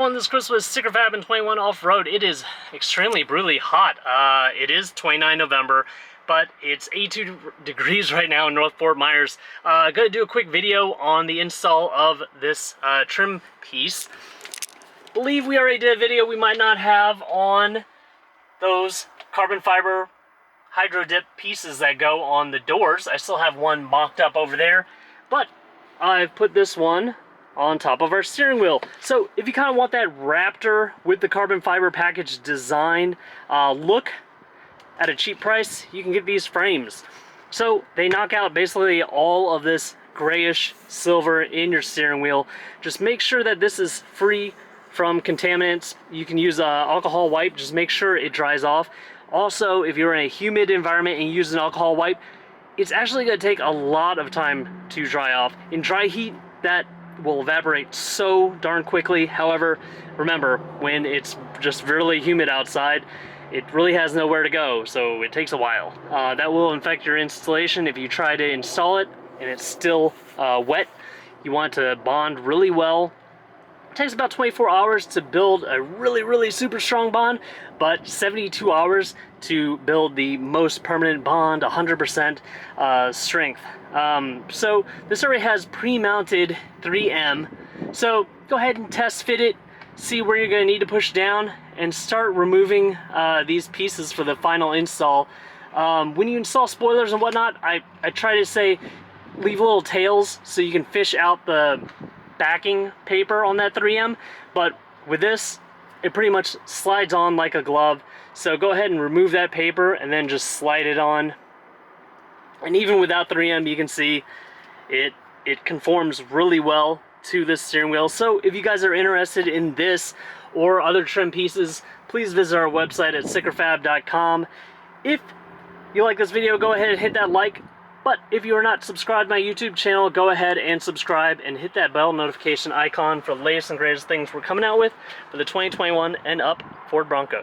On this Christmas Sticker Fab and 21 Off-Road, it is extremely brutally hot. It is 29 November, but it's 82 degrees right now in North Fort Myers. Gonna do a quick video on the install of this trim piece. Believe we already did a video we might not have on those carbon fiber hydrodipped pieces that go on the doors. I still have one mocked up over there, but I've put this one on top of our steering wheel. So if you kind of want that Raptor with the carbon fiber package design look at a cheap price, you can get these frames. So they knock out basically all of this grayish silver in your steering wheel. Just make sure that this is free from contaminants. You can use an alcohol wipe, just make sure it dries off. Also, if you're in a humid environment and you use an alcohol wipe, it's actually going to take a lot of time to dry off. In dry heat, that will evaporate so darn quickly. However, remember, when it's just really humid outside, it really has nowhere to go, so it takes a while. That will infect your installation if you try to install it and it's still wet. You want it to bond really well. It takes about 24 hours to build a really super strong bond, but 72 hours to build the most permanent bond, 100% strength. So this already has pre-mounted 3M, so go ahead and test fit it, see where you're going to need to push down, and start removing these pieces for the final install. When you install spoilers and whatnot, I try to say leave little tails so you can fish out the backing paper on that 3M, but with this, it pretty much slides on like a glove. So go ahead and remove that paper and then just slide it on. And even without 3M, you can see it conforms really well to this steering wheel. So if you guys are interested in this or other trim pieces, please visit our website at stickerfab.com. If you like this video, go ahead and hit that like. But if you are not subscribed to my YouTube channel, go ahead and subscribe and hit that bell notification icon for the latest and greatest things we're coming out with for the 2021 and up Ford Bronco.